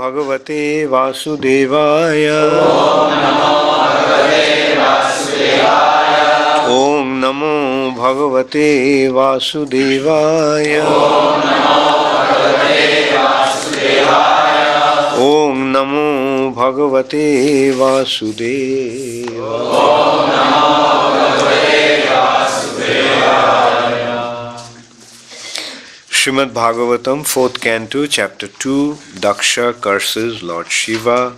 भगवते वासुदेवाय। ओम नमो भगवते वासुदेवाय। ओम नमो भगवते वासुदेवाय। Srimad Bhagavatam, 4th Canto, Chapter 2, Dakṣa curses Lord Shiva,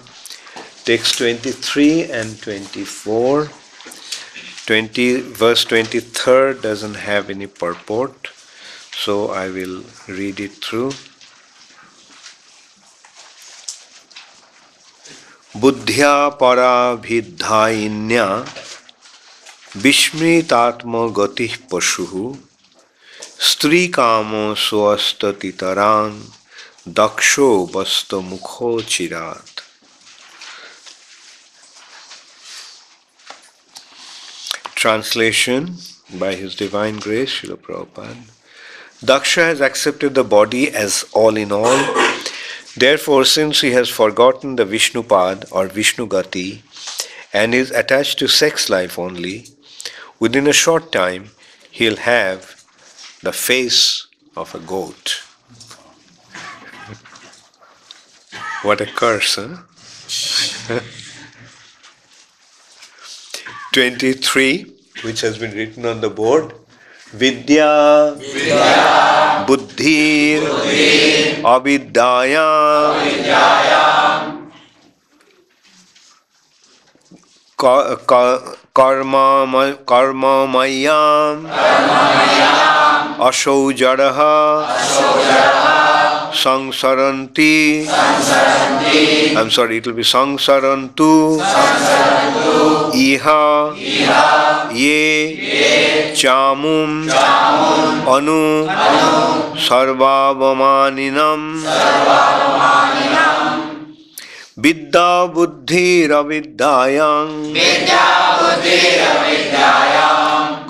texts 23 and 24. Verse 23rd doesn't have any purport, so I will read it through. Buddhyā para-abhidhyāyinyā vismṛtātma-gatiḥ paśuḥ strī-kāmaḥ atitarāṁ dakṣo basta-mukho cirāt. Translation by His Divine Grace, Srila Prabhupada. Dakṣa has accepted the body as all in all. Therefore, since he has forgotten the viṣṇu-pāda or viṣṇu-gati and is attached to sex life only, within a short time he'll have the face of a goat. What a curse, huh? 23, which has been written on the board. Vidyā-buddhir, avidyāyāṁ, karma-mayyām, asau saṁsarantv. I'm sorry, it will be saṁsarantv. Iha ye cāmum anu sarvāvamaninam vidyā-buddhir avidyāyāṁ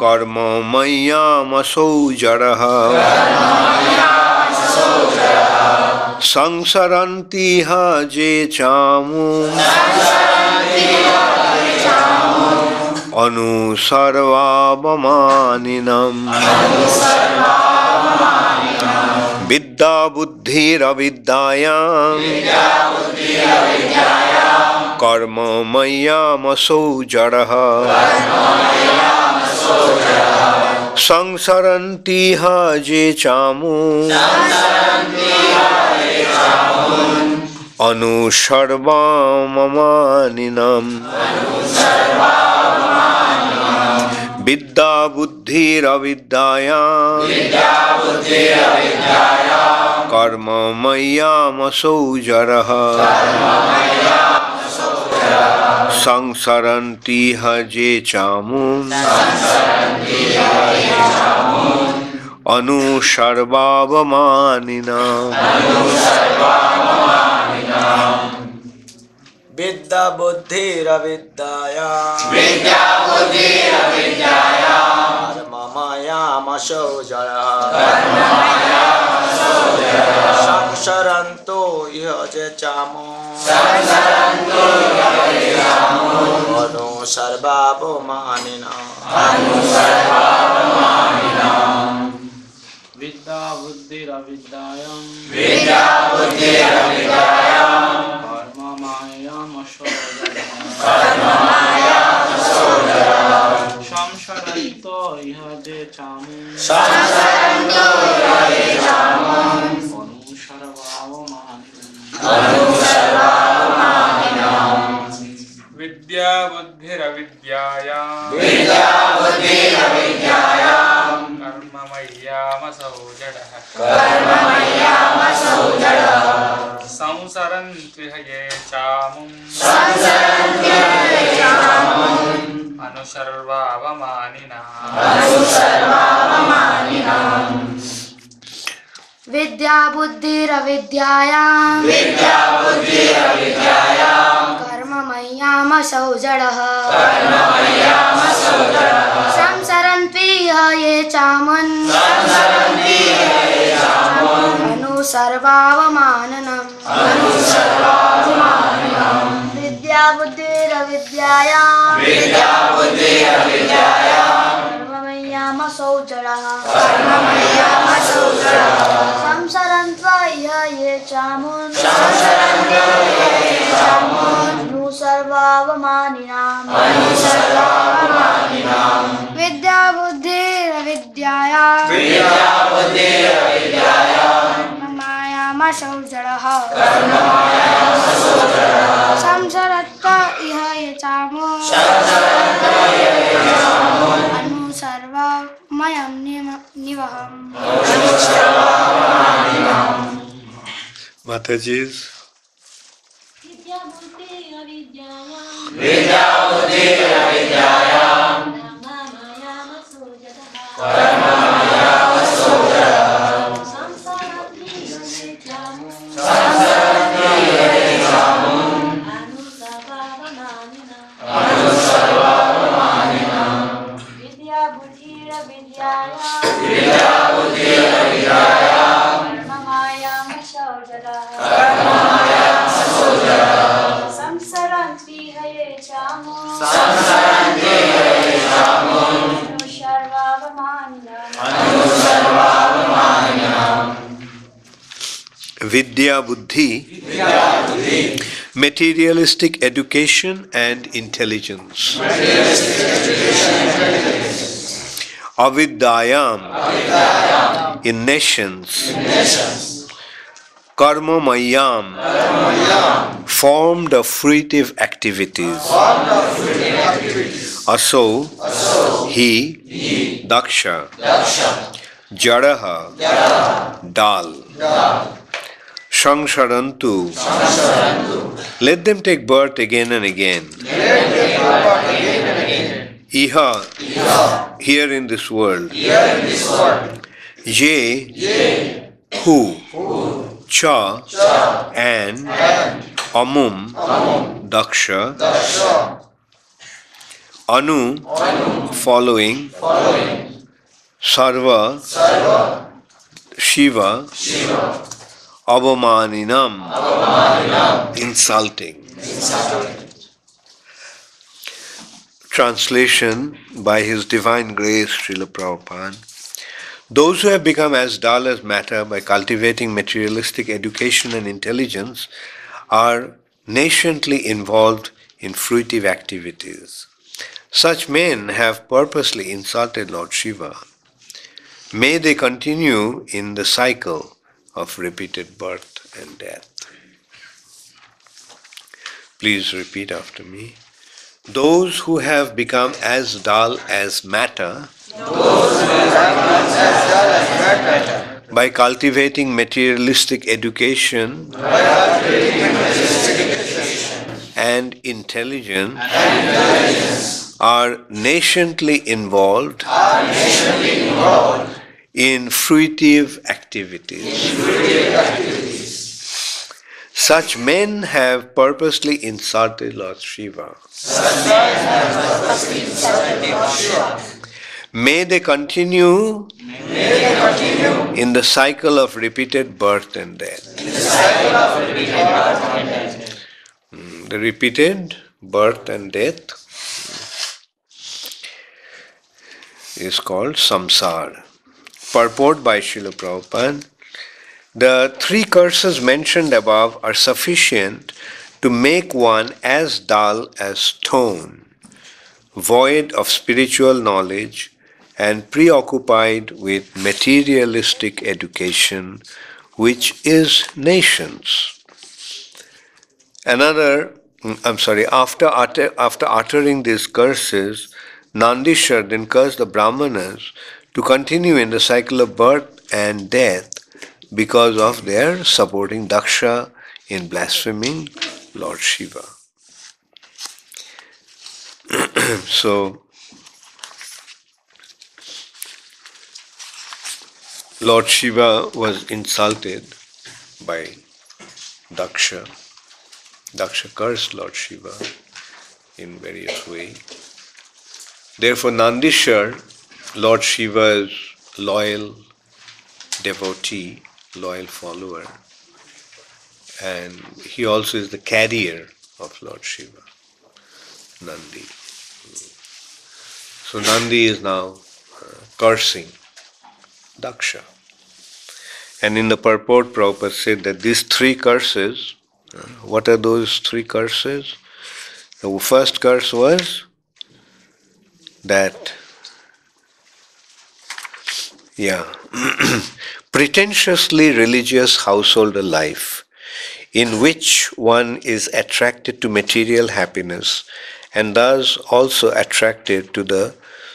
karma-mayyām asau saṁsarantiha je cāmum anu sarvāvamaninam vidyā-buddhir avidyāyāṁ karma-mayyām asau saṁsarantiha je cāmum anu sarvāvamaninam vidyā-buddhir avidyāyāṁ karma-mayyām asau saṁsarantiha je cāmum anu sarvāvamaninam vidyā-buddhir avidyāyāṁ karma-mayyām asau saṁsaranto iha je cāmum anu sarvāvamaninam vidyā-buddhir avidyāyāṁ karma-mayyām asau saṁsaranto iha je cāmum anu sarvāvamaninam vidyā-buddhir avidyāyāṁ karma-mayyām asau saṁsarantv ye cāmum anu sarvāvamaninam vidyā-buddhir avidyāyāṁ karma-mayyām asau saṁsarantv ye cāmum anu sarvāvamaninam vidyā-buddhir-vidyāyāṁ karma-mayyām asau saṁsarantv iha ye cāmum anu-sarvāvamāninām vidyā-buddhir-vidyāyāṁ karma-mayyām asau saṁsarantv iha ye cāmum anu-sarvāvamāyām nivaham. Mataji's. Vidyā-buddhir, materialistic education and intelligence. Avidyāyāṁ, in nations. Karma-mayyām, formed of fruitive activities. Asau, he, dakṣa. Jaḍaḥ, dull. saṁsarantv, let them take birth again and again. Iha, here in this world. Ye, who, cha, and cāmum, dakṣa. Anu, following. Sarva, Shiva. Avamaninam, insulting. Translation by His Divine Grace, Srila Prabhupada. Those who have become as dull as matter by cultivating materialistic education and intelligence are nascently involved in fruitive activities. Such men have purposely insulted Lord Shiva. May they continue in the cycle of repeated birth and death. Please repeat after me. Those who have become as dull as matter by cultivating materialistic education and intelligence are nascently involved in fruitive activities. Such men have purposely insulted Lord Shiva. May they continue in the cycle of repeated birth and death. The repeated birth and death is called samsara. Purport by Srila Prabhupada. The three curses mentioned above are sufficient to make one as dull as stone, void of spiritual knowledge and preoccupied with materialistic education, which is nations. After uttering these curses, Nandishwar then cursed the Brahmanas to continue in the cycle of birth and death because of their supporting Dakṣa in blaspheming Lord Shiva. So, Lord Shiva was insulted by Dakṣa. Dakṣa cursed Lord Shiva in various ways. Therefore, Nandishwar, Lord Shiva's loyal devotee, loyal follower, and he also is the carrier of Lord Shiva. Nandi. So Nandi is now cursing Dakṣa. And in the purport, Prabhupada said that these three curses, what are those three curses? The first curse was that, pretentiously religious householder life, in which one is attracted to material happiness and thus also attracted to the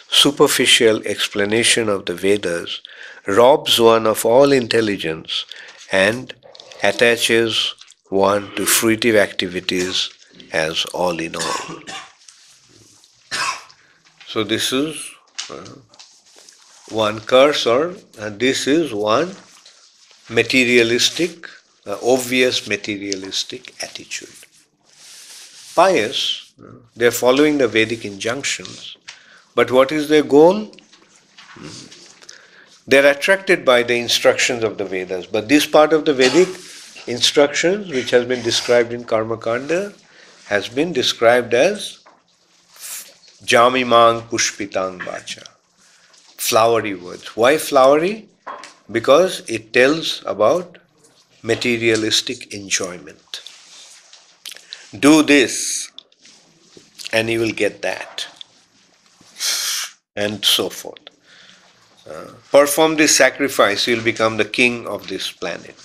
superficial explanation of the Vedas, robs one of all intelligence and attaches one to fruitive activities as all in all. So this is one curse, or this is one materialistic, obvious materialistic attitude. Pious, they are following the Vedic injunctions, but what is their goal? They are attracted by the instructions of the Vedas, but this part of the Vedic instructions, which has been described in Karma Kanda, has been described as jamimang pushpitang vacha, flowery words. Why flowery? Because it tells about materialistic enjoyment. Do this and you will get that, and so forth. Perform this sacrifice, you will become the king of this planet.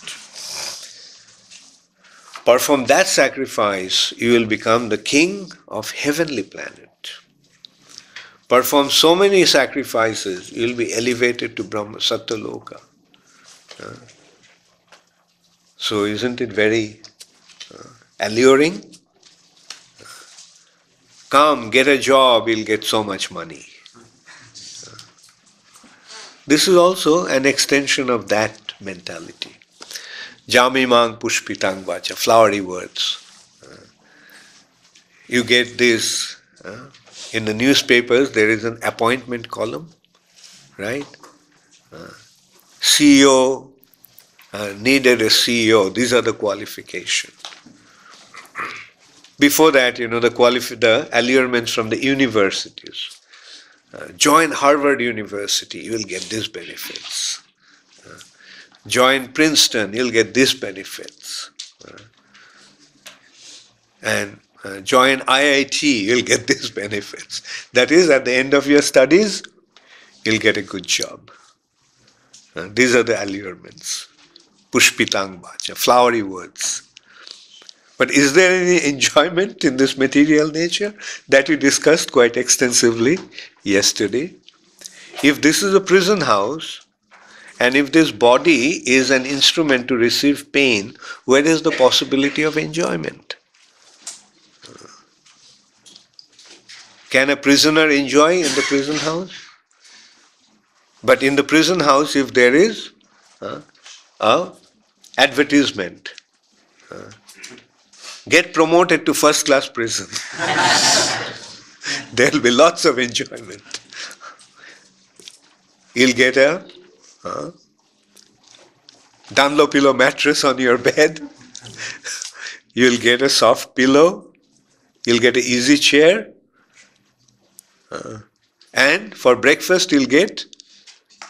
Perform that sacrifice, you will become the king of heavenly planet. Perform so many sacrifices, you will be elevated to Brahma Sattva-loka. So isn't it very alluring? Come, get a job, you'll get so much money. This is also an extension of that mentality. Jamimang pushpitang vacha, flowery words. You get this. In the newspapers, there is an appointment column, right? CEO, needed a CEO. These are the qualifications. Before that, the allurements from the universities. Join Harvard University, you will get these benefits. Join Princeton, you'll get these benefits. And join IIT, you'll get these benefits. That is, at the end of your studies, you'll get a good job. These are the allurements. Pushpitang vacha, flowery words. But is there any enjoyment in this material nature? That we discussed quite extensively yesterday. If this is a prison house, and if this body is an instrument to receive pain, where is the possibility of enjoyment? Can a prisoner enjoy in the prison house? But in the prison house, if there is a advertisement, get promoted to first class prison, there will be lots of enjoyment. You'll get a Dunlop-pillow mattress on your bed. You'll get a soft pillow. You'll get an easy chair. And for breakfast, you'll get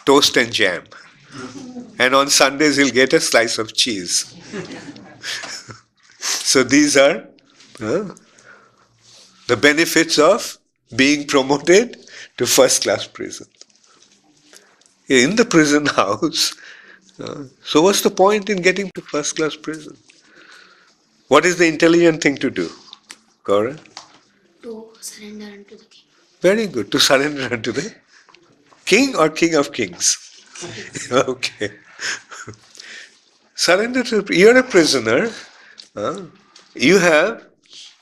toast and jam. And on Sundays, you'll get a slice of cheese. So these are the benefits of being promoted to first class prison. In the prison house, so what's the point in getting to first class prison? What is the intelligent thing to do? Gaura? To surrender unto the king. Very good, to surrender unto the king or king of kings? Okay. Surrender to, you're a prisoner. You have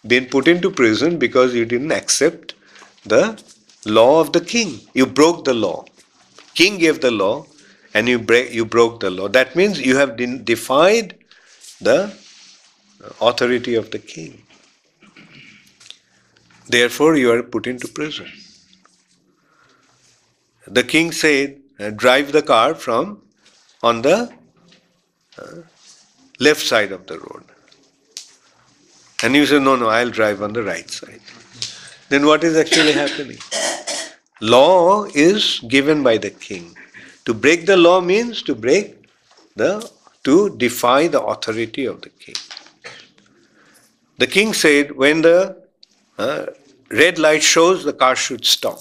been put into prison because you didn't accept the law of the king. You broke the law. King gave the law and you broke the law. That means you have defied the authority of the king. Therefore, you are put into prison. The king said, drive the car from on the left side of the road. And you say, no, I'll drive on the right side. then what is actually happening? Law is given by the king. To break the law means to defy the authority of the king. The king said, when the red light shows, the car should stop.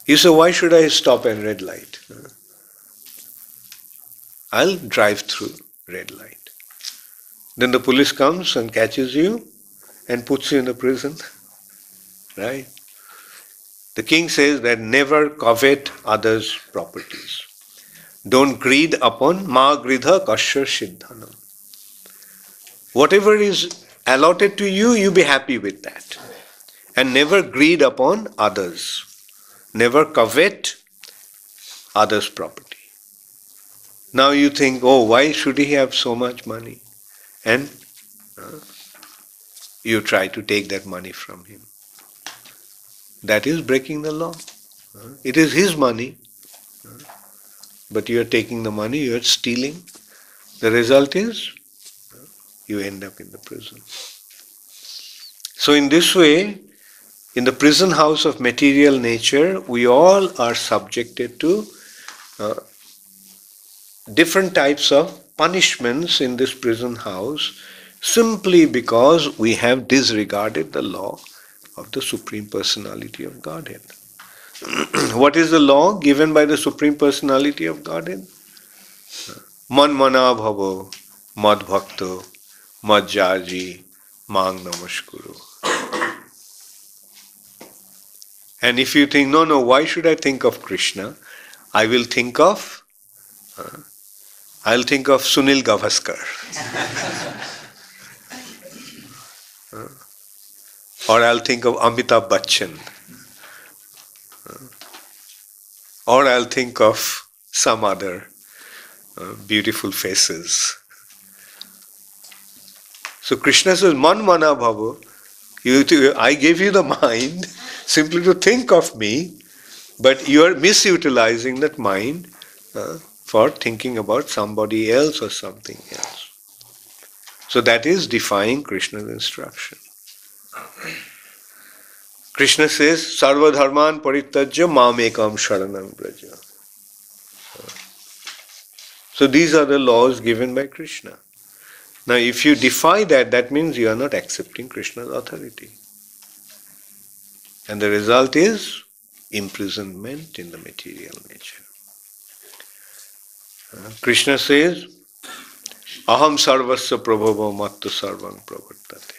You say, why should I stop at red light? I'll drive through red light. Then the police comes and catches you and puts you in the prison. Right? The king says that never covet others' properties. Don't greed upon ma gridha kasya siddhanam. Whatever is allotted to you, you be happy with that. And never greed upon others. Never covet others' property. Now you think, oh, why should he have so much money? And you try to take that money from him. That is breaking the law. It is his money. But you are taking the money, you are stealing. The result is, you end up in the prison. So in this way, in the prison house of material nature, we all are subjected to different types of punishments in this prison house simply because we have disregarded the law of the Supreme Personality of Godhead. What is the law given by the Supreme Personality of Godhead? Man mana bhavo, mad bhakto, mad jaji, mang namaskuru. And if you think, no, why should I think of Krishna? I'll think of Sunil Gavaskar. Or I'll think of Amitabh Bachchan. Or I'll think of some other beautiful faces. So Krishna says, Man mana bhavo. I gave you the mind simply to think of me, but you are misutilizing that mind for thinking about somebody else or something else. So that is defying Krishna's instruction. Krishna says, Sarva dharman parityajya mam ekam sharanam braja. So these are the laws given by Krishna. Now if you defy that, that means you are not accepting Krishna's authority. And the result is imprisonment in the material nature. Krishna says, Aham sarvasya prabhavo matta sarvam pravartate.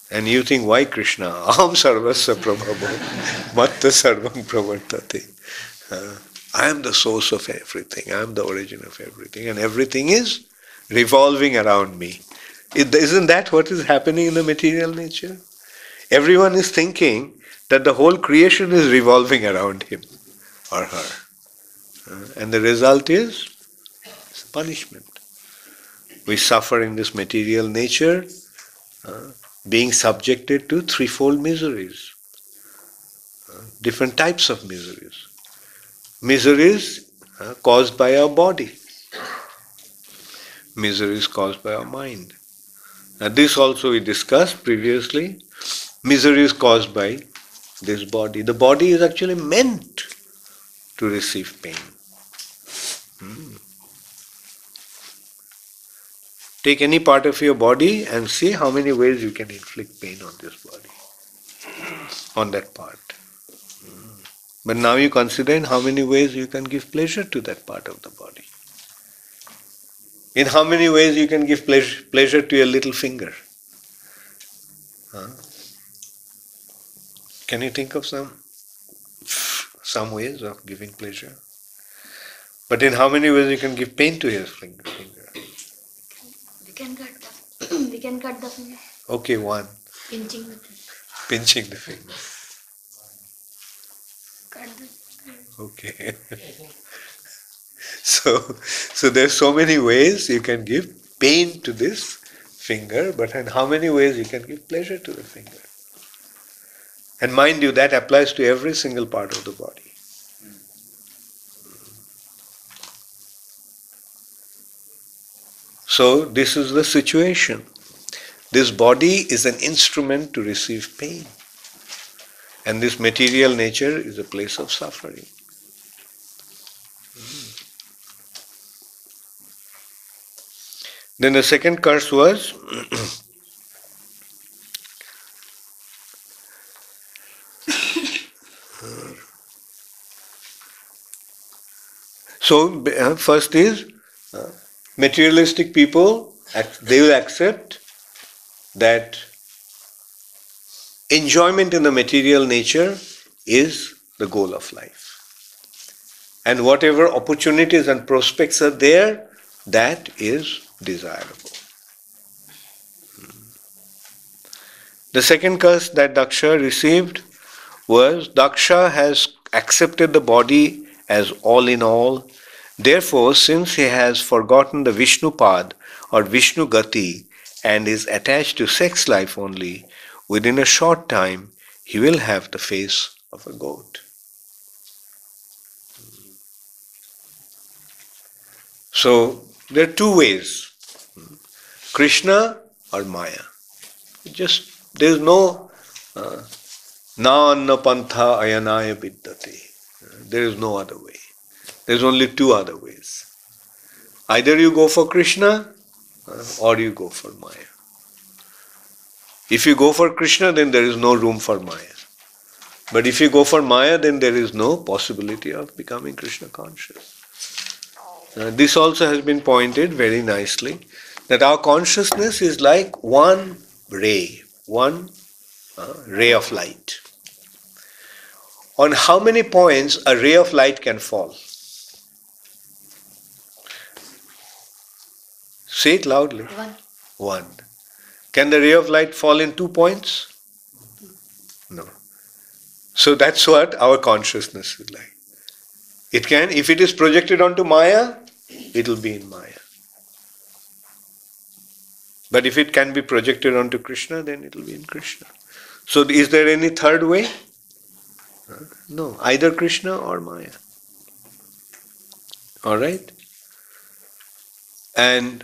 And you think, why Krishna? Aham sarvasya prabhavo matta sarvam pravartate. I am the source of everything. I am the origin of everything. And everything is revolving around me. Isn't that what is happening in the material nature? Everyone is thinking that the whole creation is revolving around him or her. And the result is punishment. We suffer in this material nature, being subjected to threefold miseries. Different types of miseries. Miseries caused by our body. Miseries caused by our mind. Now this also we discussed previously. Misery is caused by this body. The body is actually meant to receive pain. Take any part of your body and see how many ways you can inflict pain on this body, on that part. But now you consider in how many ways you can give pleasure to that part of the body. In how many ways you can give pleasure to your little finger. Can you think of some ways of giving pleasure? But in how many ways you can give pain to your finger? We can cut the finger. Okay, one. Pinching the finger. Pinching the finger. Cut the finger. Okay. So there's so many ways you can give pain to this finger, but in how many ways you can give pleasure to the finger? And mind you, that applies to every single part of the body. So this is the situation. This body is an instrument to receive pain. And this material nature is a place of suffering. Then the second curse was so first is materialistic people, they will accept that enjoyment in the material nature is the goal of life. And whatever opportunities and prospects are there, that is desirable. The second curse that Dakṣa received was Dakṣa has accepted the body as all in all. Therefore, since he has forgotten the viṣṇu-pāda or viṣṇu-gati and is attached to sex life only, within a short time he will have the face of a goat. So there are two ways, Krishna or Maya. There is no na anna pantha ayanaya vidyate. There is no other way. There is only two other ways. Either you go for Krishna or you go for Maya. If you go for Krishna, then there is no room for Maya. But if you go for Maya, then there is no possibility of becoming Krishna conscious. This also has been pointed very nicely, that our consciousness is like one ray of light. On how many points a ray of light can fall? Say it loudly. One. Can the ray of light fall in 2 points? No. So that's what our consciousness is like. It can, if it is projected onto Maya, it will be in Maya. But if it can be projected onto Krishna, then it will be in Krishna. So is there any third way? No, either Krishna or Maya. Alright? And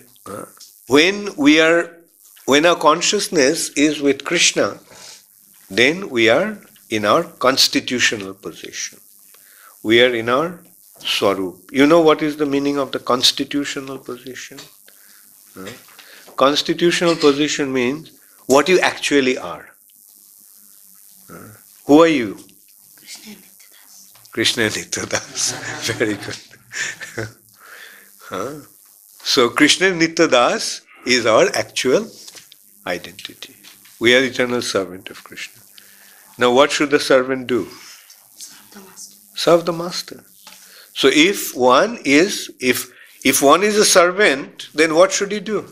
when our consciousness is with Krishna, then we are in our constitutional position. We are in our swarup. You know what is the meaning of the constitutional position? Constitutional position means what you actually are. Who are you? Krishna Nityadas. Very good. So Krishna Nityadas is our actual identity. We are eternal servant of Krishna. Now what should the servant do? Serve the master. So if one is a servant, then what should he do?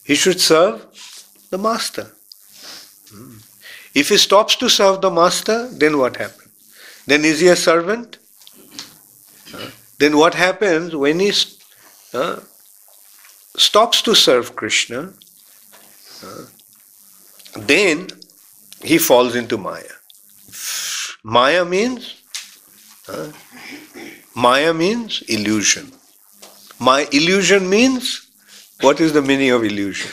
He should serve the master. If he stops to serve the master, then what happens? Then is he a servant? Then what happens when he stops to serve Krishna? Then he falls into Maya. Maya means illusion. Illusion means, what is the meaning of illusion?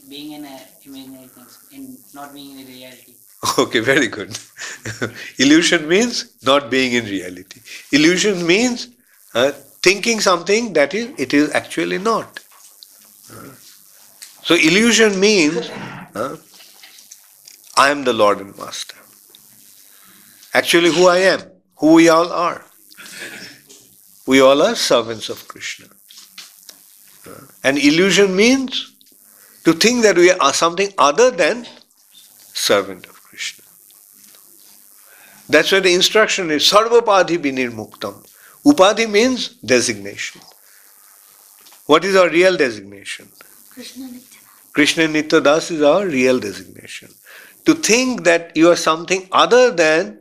Being in imaginary things, not being in reality. Okay, very good. Illusion means not being in reality. Illusion means thinking something that it is actually not. So illusion means I am the Lord and Master. Actually who I am, who we all are. We all are servants of Krishna. And illusion means to think that we are something other than servant of Krishna. That's why the instruction is sarvapadhi binirmuktam. Upadhi means designation. What is our real designation? Krishna Nityadas is our real designation. To think that you are something other than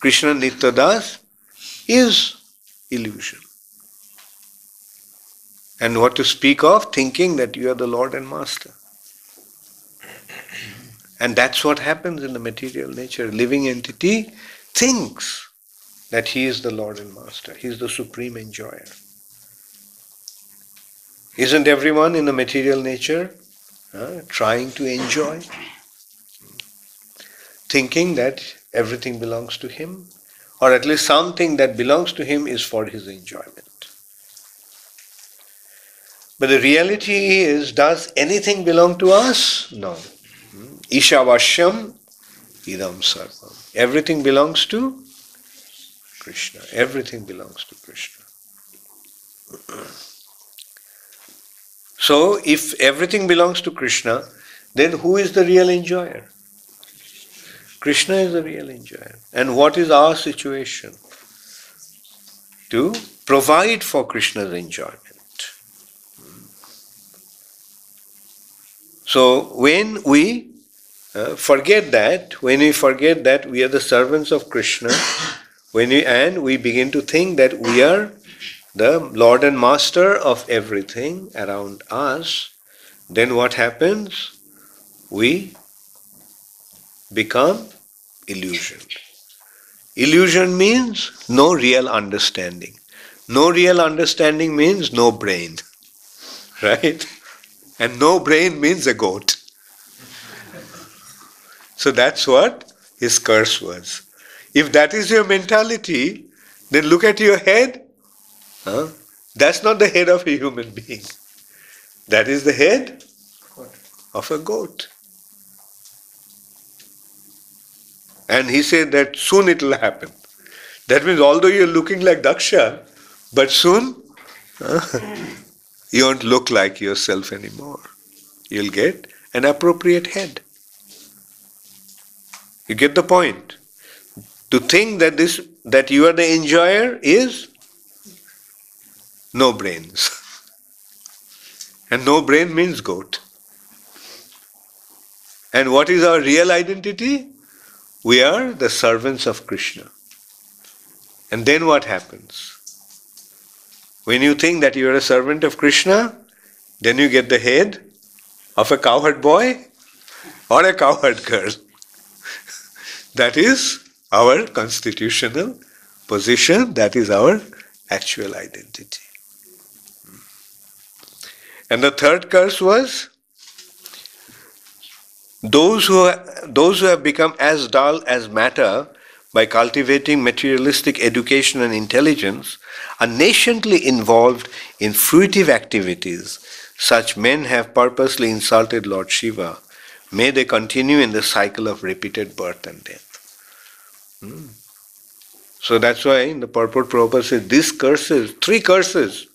Krishna Nityadas is illusion. And what to speak of thinking that you are the Lord and Master. And that's what happens in the material nature. Living entity thinks that he is the Lord and Master. He is the supreme enjoyer. Isn't everyone in the material nature trying to enjoy? Thinking that everything belongs to him, or at least something that belongs to him is for his enjoyment. But the reality is, does anything belong to us? No. Ishavashyam idam sarvam. Everything belongs to Krishna. Everything belongs to Krishna. So, if everything belongs to Krishna, then who is the real enjoyer? Krishna is the real enjoyer. And what is our situation? To provide for Krishna's enjoyment. So, when we forget that we are the servants of Krishna, and we begin to think that we are the Lord and Master of everything around us, then what happens? We become illusioned. Illusion means no real understanding. No real understanding means no brain. Right? And no brain means a goat. So that's what his curse was. If that is your mentality, then look at your head. That's not the head of a human being. That is the head of a goat. And he said that soon it will happen. That means although you're looking like Dakṣa, but soon you won't look like yourself anymore. You'll get an appropriate head. You get the point? To think that you are the enjoyer is no brains. And no brain means goat. And what is our real identity? We are the servants of Krishna. And then what happens? When you think that you are a servant of Krishna, then you get the head of a cowherd boy or a cowherd girl. That is our constitutional position, that is our actual identity. And the third curse was, those who have become as dull as matter by cultivating materialistic education and intelligence are nascently involved in fruitive activities. Such men have purposely insulted Lord Shiva. May they continue in the cycle of repeated birth and death. So that's why in the purport Prabhupada says these curses, 3 curses,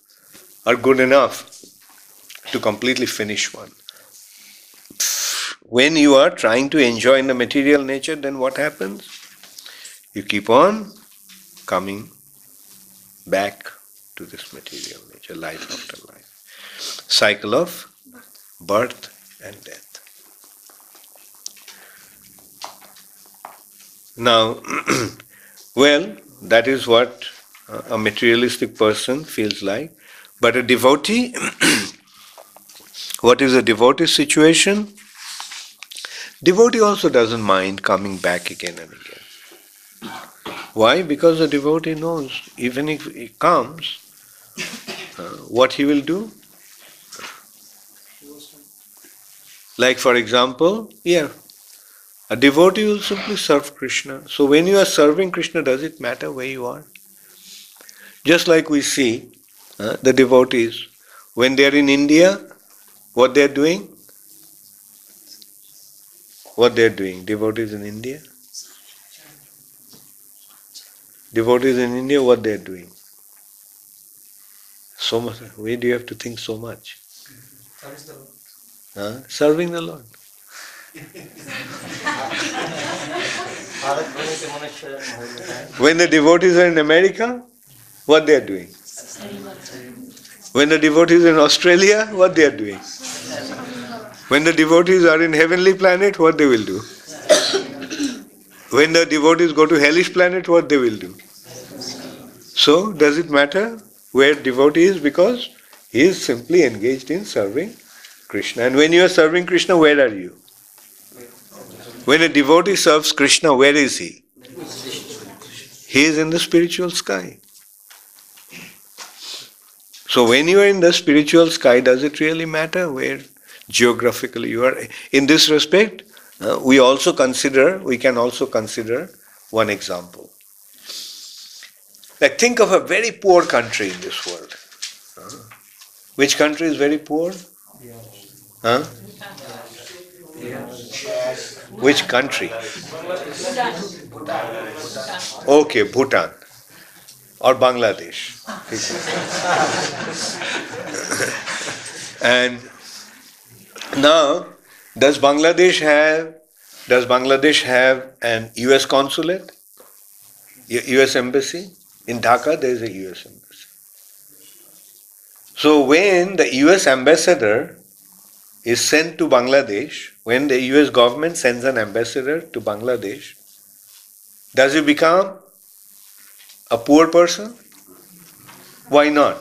are good enough to completely finish one. When you are trying to enjoy in the material nature, then what happens? You keep on coming back to this material nature, life after life. Cycle of birth and death. Now, well, that is what a materialistic person feels like. But a devotee, what is a devotee's situation? Devotee also doesn't mind coming back again and again. Why? Because the devotee knows, even if he comes, what he will do? Like for example, a devotee will simply serve Krishna. So when you are serving Krishna, does it matter where you are? Just like we see the devotees, when they are in India, what they are doing? What they are doing? Devotees in India? Devotees in India, what they are doing? So much. Why do you have to think so much? Serving the Lord. When the devotees are in America, what they are doing? When the devotees are in Australia, what they are doing? When the devotees are in heavenly planet, what they will do? When the devotees go to hellish planet, what they will do? So, does it matter where devotee is? Because he is simply engaged in serving Krishna. And when you are serving Krishna, where are you? When a devotee serves Krishna, where is he? He is in the spiritual sky. So when you are in the spiritual sky, does it really matter where geographically you are? In this respect, we can also consider one example. Like think of a very poor country in this world. Which country is very poor? Huh? Which country? Okay, Bhutan or Bangladesh. And now, does Bangladesh have an US consulate? US embassy? In Dhaka there is a US embassy. So when the US ambassador is sent to Bangladesh, when the US government sends an ambassador to Bangladesh, does he become a poor person? Why not?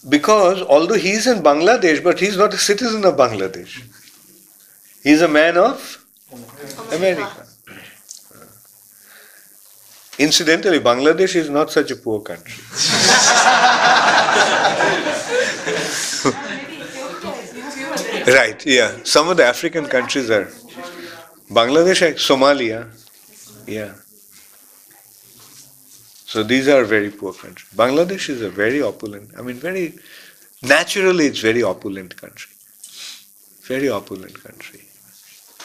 Because although he is in Bangladesh, but he is not a citizen of Bangladesh. He is a man of America. Incidentally, Bangladesh is not such a poor country. Right, yeah. Some of the African countries are. Bangladesh, Somalia, yeah. So these are very poor countries. Bangladesh is a very opulent, naturally it's very opulent country. Very opulent country.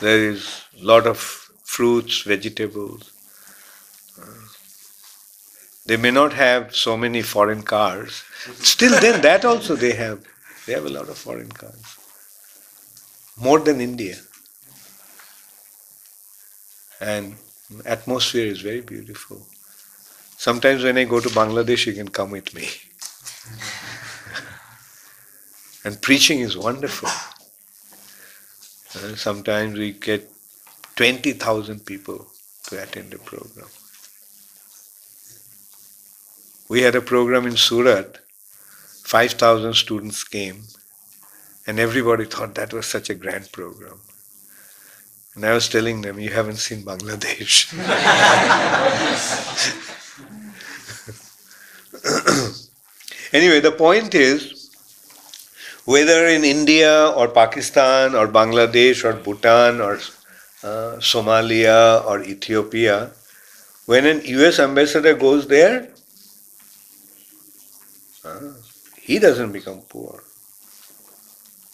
There is a lot of fruits, vegetables. They may not have so many foreign cars. Still then that also they have a lot of foreign cars. More than India. And atmosphere is very beautiful. Sometimes when I go to Bangladesh, you can come with me. And preaching is wonderful. Sometimes we get 20,000 people to attend a program. We had a program in Surat, 5,000 students came, and everybody thought that was such a grand program. And I was telling them, you haven't seen Bangladesh. Anyway, the point is, whether in India or Pakistan or Bangladesh or Bhutan or Somalia or Ethiopia, when an US ambassador goes there, he doesn't become poor.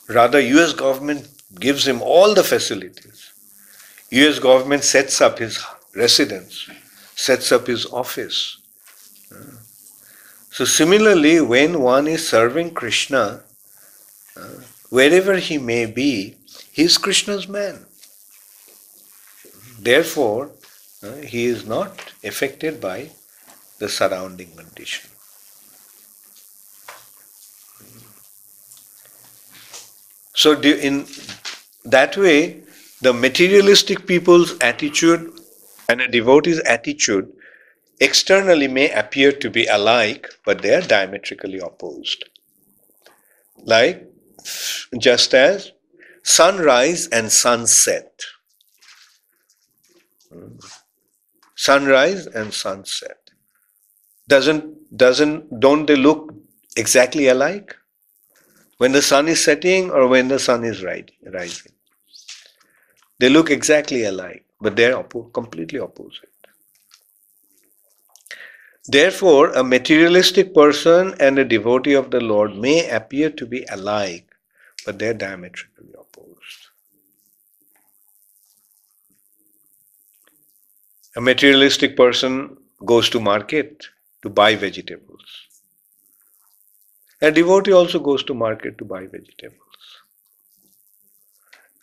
Rather, US government gives him all the facilities. US government sets up his residence, sets up his office. So similarly, when one is serving Krishna, wherever he may be, he is Krishna's man. Therefore, he is not affected by the surrounding condition. So in that way, the materialistic people's attitude and a devotee's attitude externally may appear to be alike, but they are diametrically opposed. Like, just as sunrise and sunset. Sunrise and sunset. Don't they look exactly alike? When the sun is setting or when the sun is rising. They look exactly alike, but they are completely opposite. Therefore, a materialistic person and a devotee of the Lord may appear to be alike, but they are diametrically opposed. A materialistic person goes to market to buy vegetables. A devotee also goes to market to buy vegetables.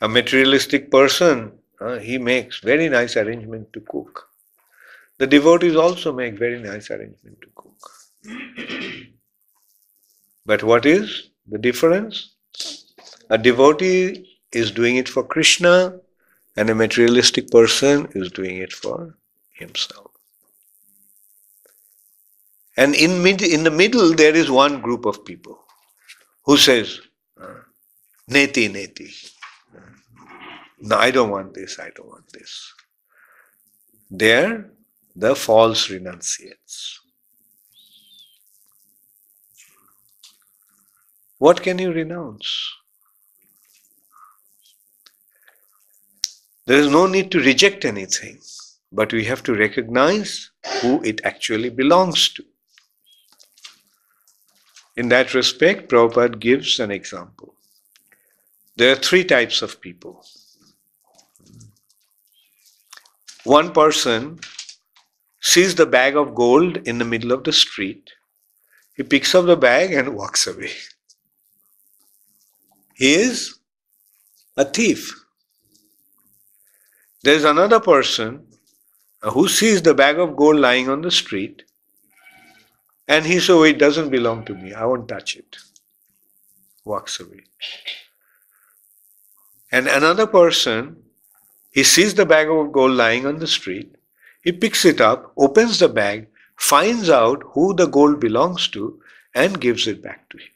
A materialistic person, he makes very nice arrangement to cook. The devotees also make very nice arrangement to cook. But what is the difference? A devotee is doing it for Krishna, and a materialistic person is doing it for himself. And in the middle, there is one group of people who says, neti, neti. No, I don't want this, I don't want this. They're the false renunciates. What can you renounce? There is no need to reject anything, but we have to recognize who it actually belongs to. In that respect, Prabhupada gives an example. There are three types of people. One person sees the bag of gold in the middle of the street. He picks up the bag and walks away. He is a thief. There is another person who sees the bag of gold lying on the street and he says, oh, it doesn't belong to me, I won't touch it. Walks away. And another person, he sees the bag of gold lying on the street, he picks it up, opens the bag, finds out who the gold belongs to and gives it back to him.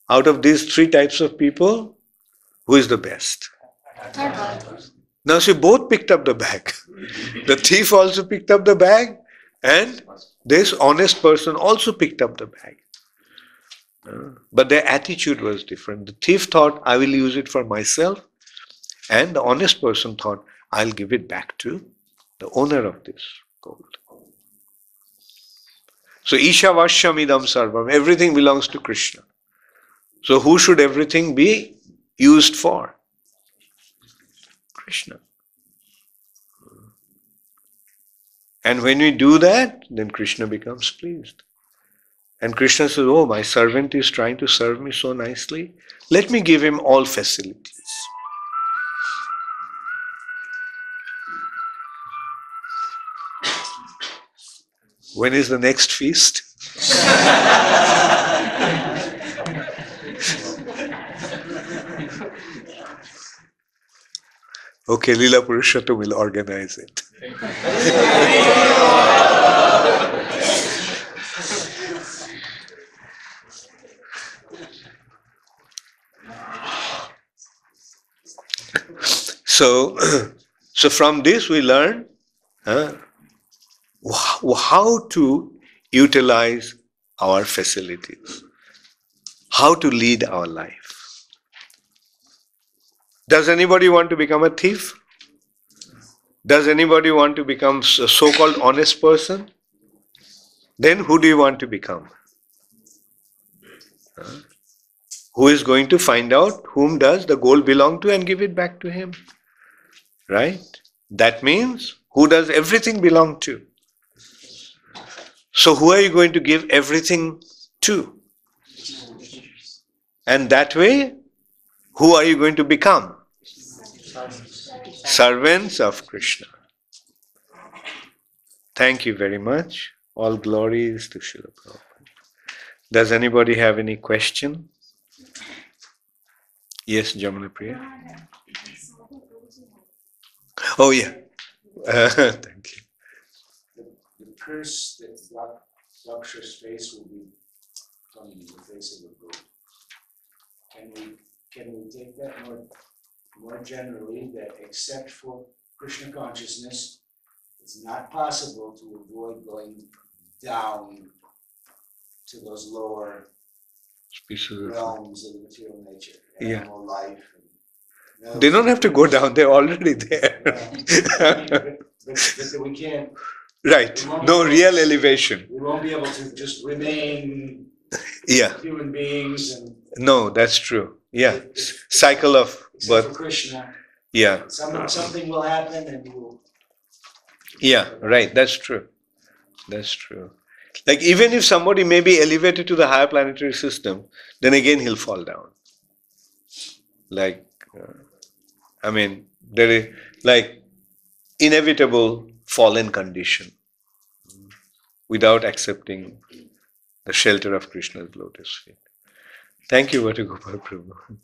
Out of these three types of people, who is the best? Now see, both picked up the bag. The thief also picked up the bag and this honest person also picked up the bag. But their attitude was different. The thief thought, I will use it for myself, and the honest person thought, I'll give it back to the owner of this gold. So Isha Vashyam idam sarvam, everything belongs to Krishna. So who should everything be used for? Krishna. And when we do that, then Krishna becomes pleased. And Krishna says, oh, my servant is trying to serve me so nicely. Let me give him all facilities. When is the next feast? Okay, Leela Purushottam will organize it. So from this we learn how to utilize our facilities, how to lead our life. Does anybody want to become a thief? Does anybody want to become a so-called honest person? Then who do you want to become? Who is going to find out whom does the gold belong to and give it back to him? Right? That means who does everything belong to? So who are you going to give everything to? And that way, who are you going to become? Servants of Krishna. Thank you very much. All glories to Srila Prabhupada. Does anybody have any question? Yes, Jamuna Priya. Oh yeah. Thank you. The curse that Dakṣa's face will be coming in the face of the goat. Can we take that more generally, that except for Krishna consciousness, it's not possible to avoid going down to those lower realms of the material nature, animal life. They don't have to go down, they're already there. But we can't. Right, no real elevation. We won't be able to just remain human beings. And no, that's true. Yeah, cycle of birth. For Krishna. Yeah. Something will happen and we'll. Yeah, right, that's true. That's true. Like even if somebody may be elevated to the higher planetary system, then again he'll fall down. Like, there is like inevitable fallen condition without accepting the shelter of Krishna's lotus feet. Thank you, Vatugopal Prabhu.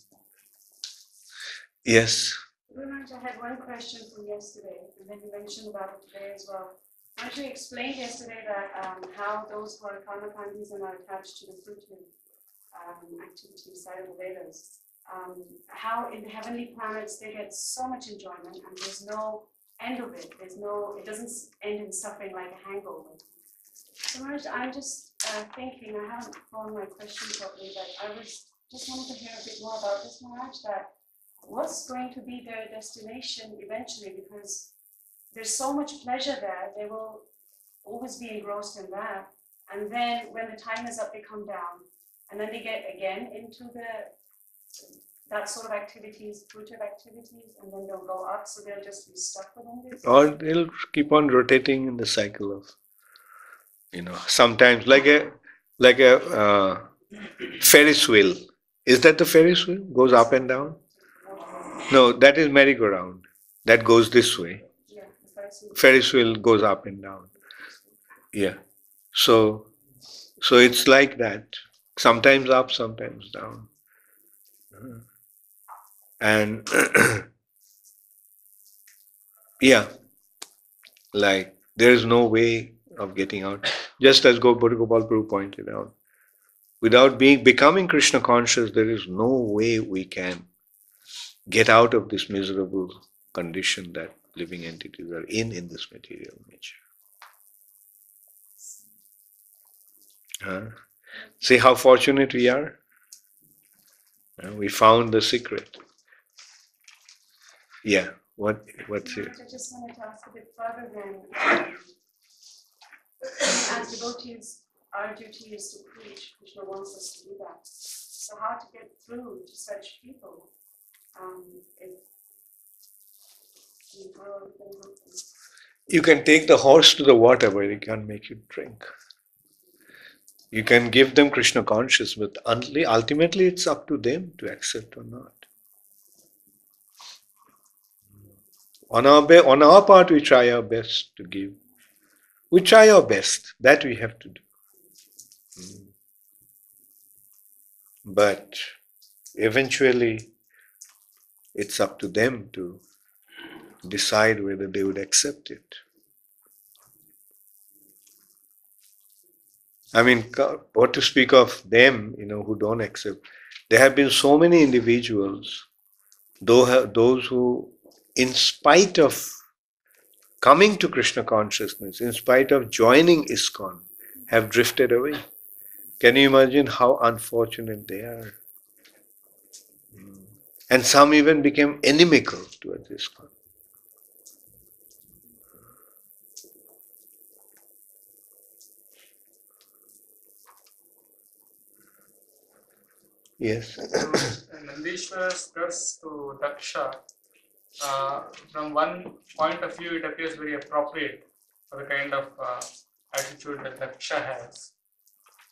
Yes. I had one question from yesterday, and then you mentioned about it today as well. You explained yesterday that how those who are karma-pandis and are attached to the fruitive activity side of the Vedas, how in the heavenly planets they get so much enjoyment and there's no end of it. It doesn't end in suffering like a hangover. So I'm just thinking, I haven't found my question properly, but I was just wanted to hear a bit more about this, Maharaj, that what's going to be their destination eventually, because there's so much pleasure there, they will always be engrossed in that. And then when the time is up, they come down. And then they get again into that sort of activities, fruitive activities, and then they'll go up, so they'll just be stuck within this. Or they'll keep on rotating in the cycle of, sometimes like a Ferris wheel. Is that the Ferris wheel? Goes up and down? No, that is merry-go-round. That goes this way. Yeah, the Ferris wheel. Ferris wheel goes up and down. Yeah. So it's like that. Sometimes up, sometimes down. And yeah, like there is no way of getting out. Just as Gopal Prabhu pointed out, without becoming Krishna conscious, there is no way we can get out of this miserable condition that living entities are in this material nature. See how fortunate we are? We found the secret. Yeah, what's it? I just wanted to ask a bit further then. As devotees, our duty is to preach. Krishna wants us to do that. So how to get through to such people? You can take the horse to the water, but you can't make it drink. You can give them Krishna consciousness, but ultimately it's up to them to accept or not. On our part, we try our best to give. We try our best. That we have to do. But eventually, it's up to them to decide whether they would accept it. I mean, what to speak of them, who don't accept. There have been so many individuals, those who, in spite of coming to Krishna consciousness, in spite of joining ISKCON, have drifted away. Can you imagine how unfortunate they are? And some even became inimical towards ISKCON. Yes. Nandishwara's curse to Dakṣa, from one point of view, it appears very appropriate for the kind of attitude that Dakṣa has.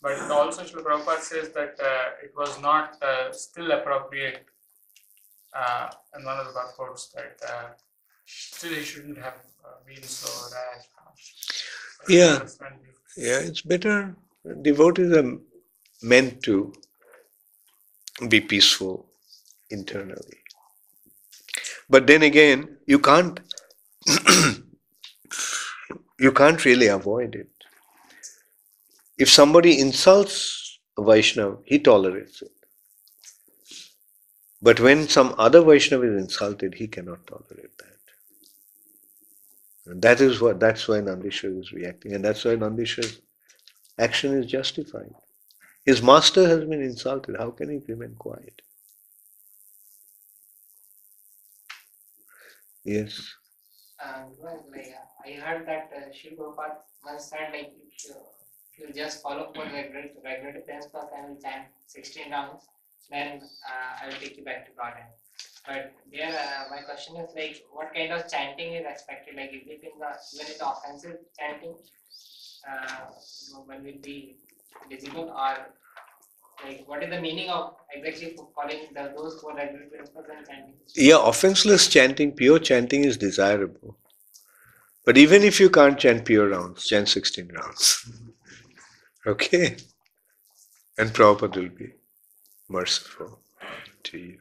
But also, Srila Prabhupada says that it was not still appropriate in one of the purports that still he shouldn't have been so rash. Yeah, it's better. Devotees are meant to be peaceful internally. But then again, you can't really avoid it. If somebody insults a Vaishnava, he tolerates it. But when some other Vaishnava is insulted, he cannot tolerate that. And that's why Nandishwara is reacting, and that's why Nandishwara's action is justified. His master has been insulted. How can he remain quiet? Yes. I heard that Sri Prabhupada once said, like, if you just follow for regular principles and will chant 16 rounds, then I will take you back to Godhead. But there, my question is, like, what kind of chanting is expected? Like, is it even in the offensive chanting, one will be visible, or like, what is the meaning of exactly following those four regular principles and chanting? Yeah, offenseless chanting, pure chanting is desirable. But even if you can't chant pure rounds, chant 16 rounds. Okay? And Prabhupada will be merciful to you.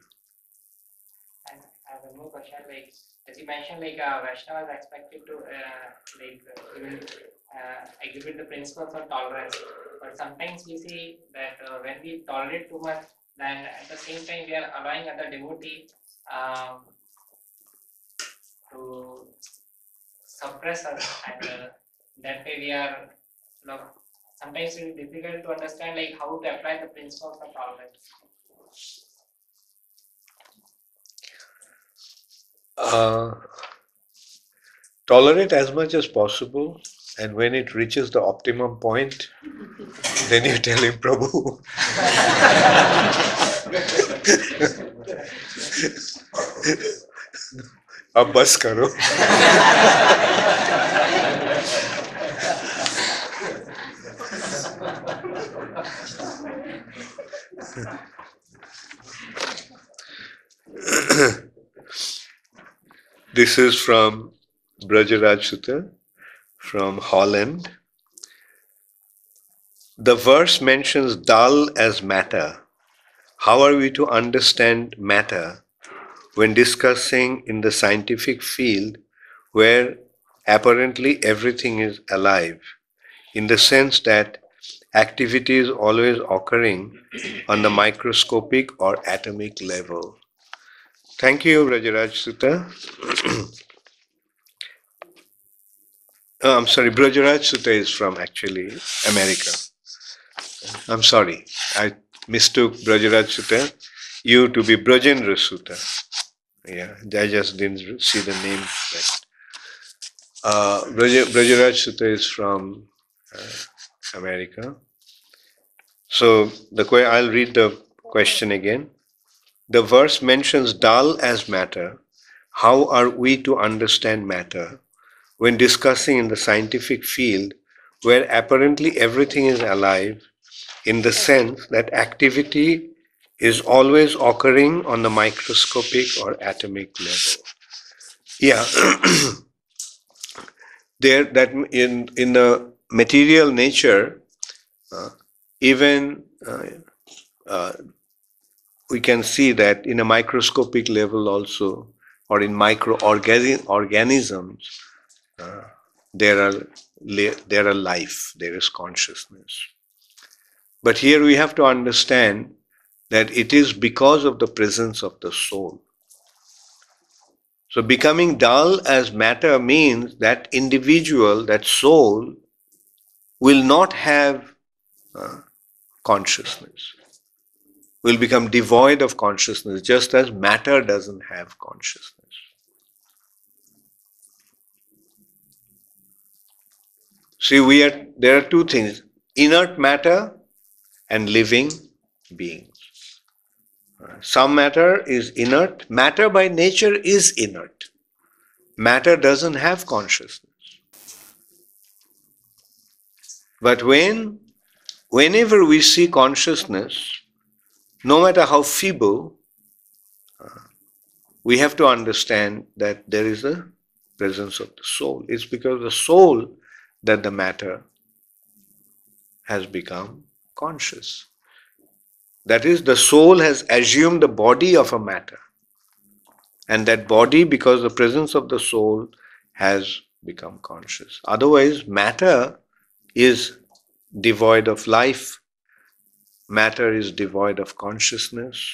And I have one more question, like, as you mentioned, like, Vaishnava is expected to exhibit the principles of tolerance. But sometimes we see that when we tolerate too much, then at the same time we are allowing other devotees to suppress us, and that way we are sometimes it is difficult to understand like how to apply the principles of tolerance. Tolerate as much as possible, and when it reaches the optimum point, then you tell him, Prabhu, ab bas karo. This is from Brajaraj Sutta from Holland. The verse mentions dull as matter. How are we to understand matter when discussing in the scientific field where apparently everything is alive, in the sense that activity is always occurring on the microscopic or atomic level? Thank you, Brajaraj Sutta. I'm sorry, Brajaraj Sutta is from actually America. I'm sorry, I mistook Brajaraj Sutta, you to be Brajendra Sutta. Yeah, I just didn't see the name right. Brajaraj Sutta is from America. So I'll read the question again. The verse mentions dull as matter. How are we to understand matter when discussing in the scientific field where apparently everything is alive, in the sense that activity is always occurring on the microscopic or atomic level? Yeah, that in the material nature, even we can see that in a microscopic level also, or in microorganisms, there are life, there is consciousness. But here we have to understand that it is because of the presence of the soul. So becoming dull as matter means that individual, that soul, will not have consciousness, will become devoid of consciousness, just as matter doesn't have consciousness. See, there are two things, inert matter and living beings. Some matter is inert. Matter by nature is inert. Matter doesn't have consciousness. But whenever we see consciousness, no matter how feeble, we have to understand that there is a presence of the soul. It's because of the soul that the matter has become conscious. That is, the soul has assumed the body of a matter. And that body, because of the presence of the soul, has become conscious. Otherwise, matter is devoid of life. Matter is devoid of consciousness.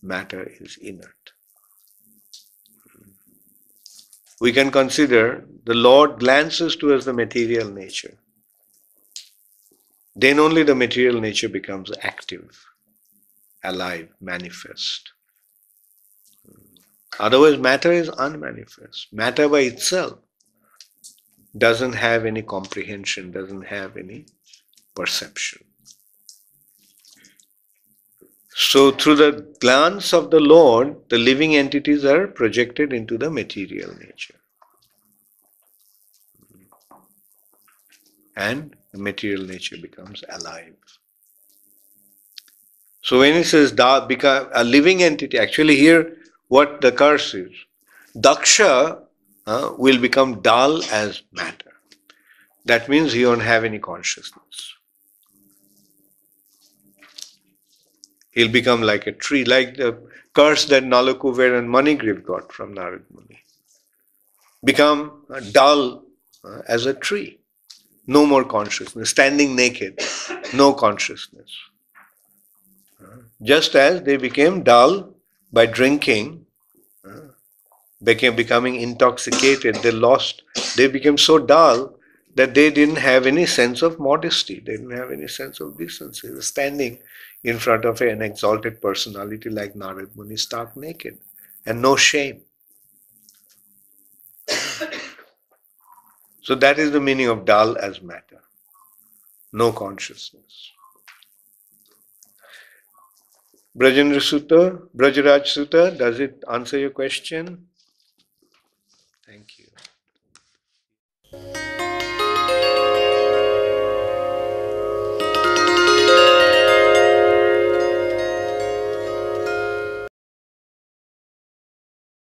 Matter is inert. We can consider the Lord glances towards the material nature. Then only the material nature becomes active, alive, manifest. Otherwise, matter is unmanifest. Matter by itself doesn't have any comprehension, doesn't have any perception. So, through the glance of the Lord, the living entities are projected into the material nature. And the material nature becomes alive. So, when he says become a living entity, actually here what the curse is, dakṣa will become dull as matter. That means he won't have any consciousness. He'll become like a tree, like the curse that Nalakuber and Manigriv got from Narad Muni. Become dull as a tree. No more consciousness. Standing naked, no consciousness. Just as they became dull by drinking, becoming intoxicated, they became so dull that they didn't have any sense of modesty, they didn't have any sense of decency. They were standing in front of an exalted personality like Narad Muni, stark naked, and no shame. So that is the meaning of dull as matter, no consciousness. Brajendra Sutta, Brajaraj Sutta, does it answer your question?